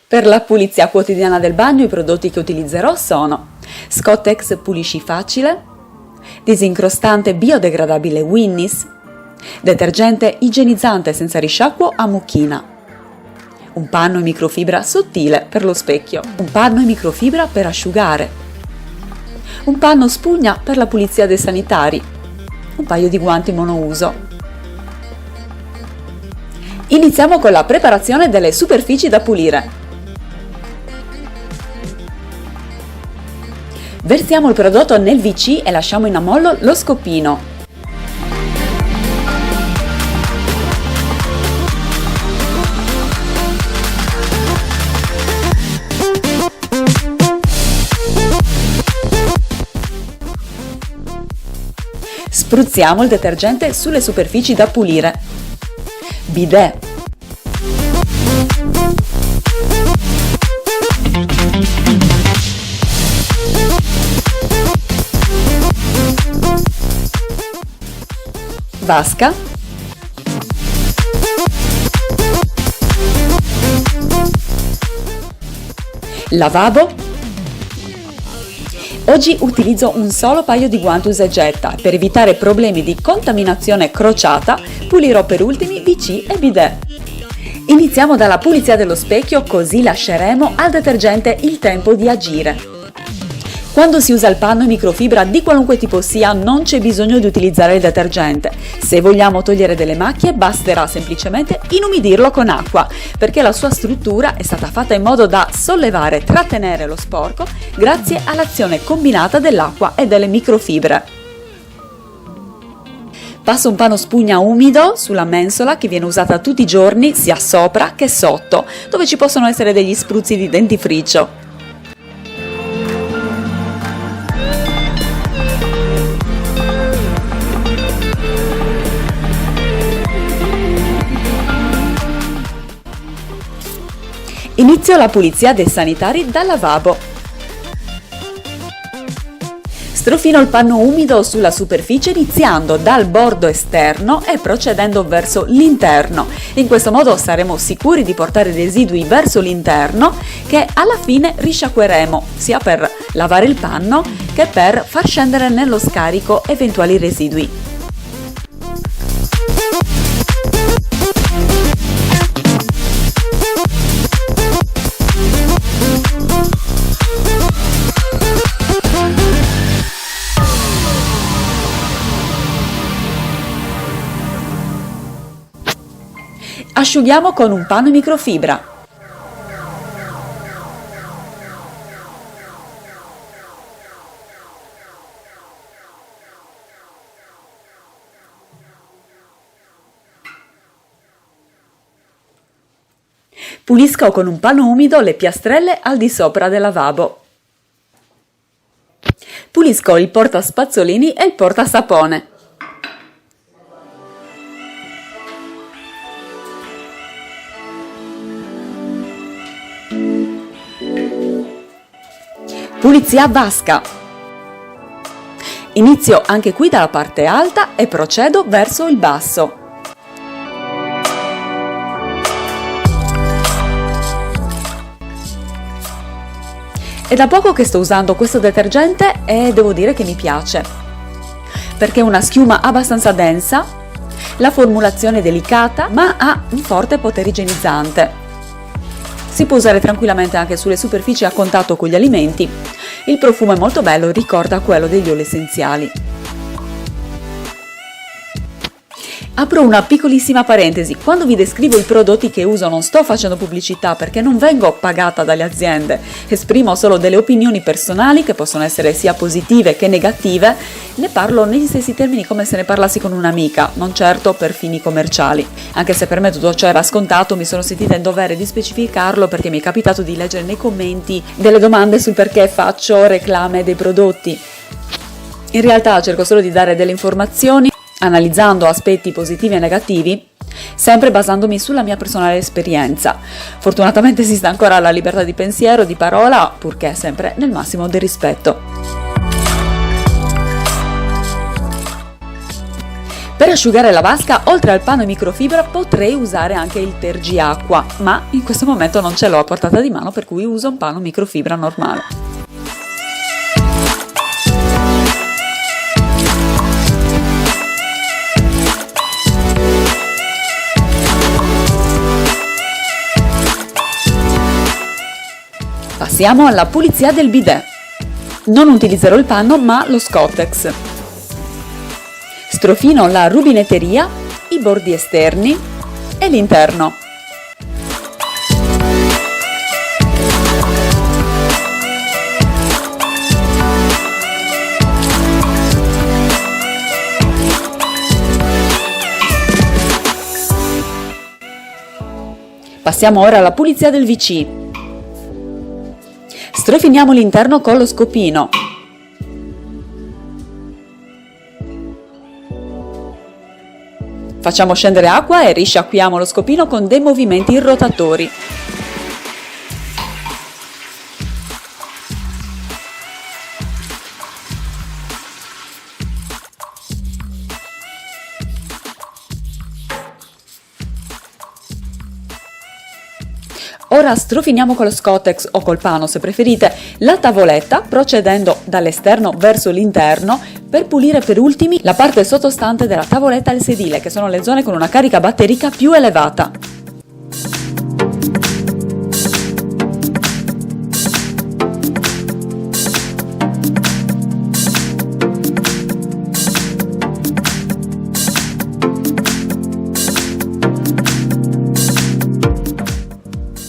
Per la pulizia quotidiana del bagno i prodotti che utilizzerò sono Scottex Pulisci Facile, disincrostante biodegradabile Winnis, detergente igienizzante senza risciacquo a mucchina, un panno in microfibra sottile per lo specchio, un panno in microfibra per asciugare, un panno spugna per la pulizia dei sanitari, un paio di guanti monouso. Iniziamo con la preparazione delle superfici da pulire. Versiamo il prodotto nel WC e lasciamo in ammollo lo scoppino. Spruzziamo il detergente sulle superfici da pulire. Bidet. Vasca. Lavabo. Oggi utilizzo un solo paio di guanti usa e getta. Per evitare problemi di contaminazione crociata, pulirò per ultimi WC e bidet. Iniziamo dalla pulizia dello specchio, così lasceremo al detergente il tempo di agire. Quando si usa il panno in microfibra di qualunque tipo sia, non c'è bisogno di utilizzare il detergente. Se vogliamo togliere delle macchie, basterà semplicemente inumidirlo con acqua, perché la sua struttura è stata fatta in modo da sollevare e trattenere lo sporco grazie all'azione combinata dell'acqua e delle microfibre. Passo un panno spugna umido sulla mensola che viene usata tutti i giorni, sia sopra che sotto, dove ci possono essere degli spruzzi di dentifricio. Inizio la pulizia dei sanitari dal lavabo. Strofino il panno umido sulla superficie iniziando dal bordo esterno e procedendo verso l'interno. In questo modo saremo sicuri di portare i residui verso l'interno che alla fine risciacqueremo, sia per lavare il panno che per far scendere nello scarico eventuali residui. Asciughiamo con un panno in microfibra. Pulisco con un panno umido le piastrelle al di sopra del lavabo. Pulisco il portaspazzolini e il portasapone. Pulizia vasca. Inizio anche qui dalla parte alta e procedo verso il basso. È da poco che sto usando questo detergente e devo dire che mi piace, perché è una schiuma abbastanza densa, la formulazione è delicata ma ha un forte potere igienizzante. Si può usare tranquillamente anche sulle superfici a contatto con gli alimenti. Il profumo è molto bello, ricorda quello degli oli essenziali. Apro una piccolissima parentesi, quando vi descrivo i prodotti che uso non sto facendo pubblicità perché non vengo pagata dalle aziende, esprimo solo delle opinioni personali che possono essere sia positive che negative, ne parlo negli stessi termini come se ne parlassi con un'amica, non certo per fini commerciali. Anche se per me tutto ciò era scontato, mi sono sentita in dovere di specificarlo perché mi è capitato di leggere nei commenti delle domande sul perché faccio reclame dei prodotti. In realtà cerco solo di dare delle informazioni analizzando aspetti positivi e negativi, sempre basandomi sulla mia personale esperienza. Fortunatamente esiste ancora la libertà di pensiero, di parola, purché sempre nel massimo del rispetto. Per asciugare la vasca, oltre al panno e microfibra, potrei usare anche il tergiacqua, ma in questo momento non ce l'ho a portata di mano, per cui uso un panno microfibra normale. Passiamo alla pulizia del bidet. Non utilizzerò il panno, ma lo Scottex. Strofino la rubinetteria, i bordi esterni e l'interno. Passiamo ora alla pulizia del WC. Strofiniamo l'interno con lo scopino. Facciamo scendere acqua e risciacquiamo lo scopino con dei movimenti rotatori. Ora strofiniamo con lo Scottex o col pano, se preferite, la tavoletta, procedendo dall'esterno verso l'interno per pulire per ultimi la parte sottostante della tavoletta e il sedile, che sono le zone con una carica batterica più elevata.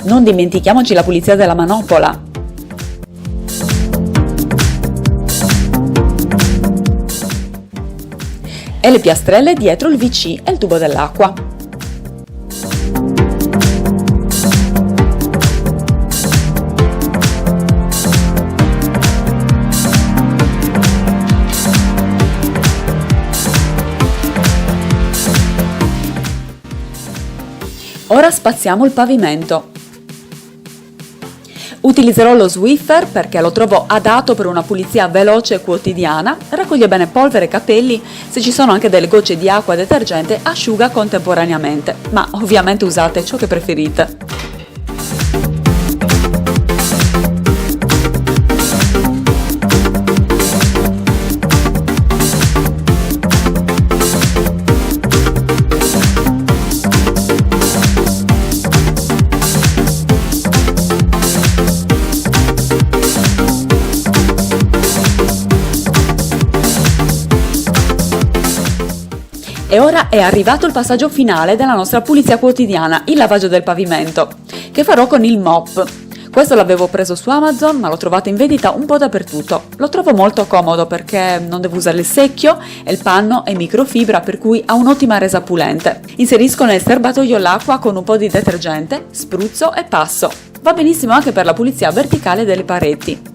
Non dimentichiamoci la pulizia della manopola. E le piastrelle dietro il WC e il tubo dell'acqua. Ora spaziamo il pavimento. Utilizzerò lo Swiffer perché lo trovo adatto per una pulizia veloce e quotidiana, raccoglie bene polvere e capelli, se ci sono anche delle gocce di acqua detergente asciuga contemporaneamente, ma ovviamente usate ciò che preferite. E ora è arrivato il passaggio finale della nostra pulizia quotidiana, il lavaggio del pavimento, che farò con il mop. Questo l'avevo preso su Amazon, ma l'ho trovato in vendita un po' dappertutto. Lo trovo molto comodo perché non devo usare il secchio e il panno è microfibra, per cui ha un'ottima resa pulente. Inserisco nel serbatoio l'acqua con un po' di detergente, spruzzo e passo. Va benissimo anche per la pulizia verticale delle pareti.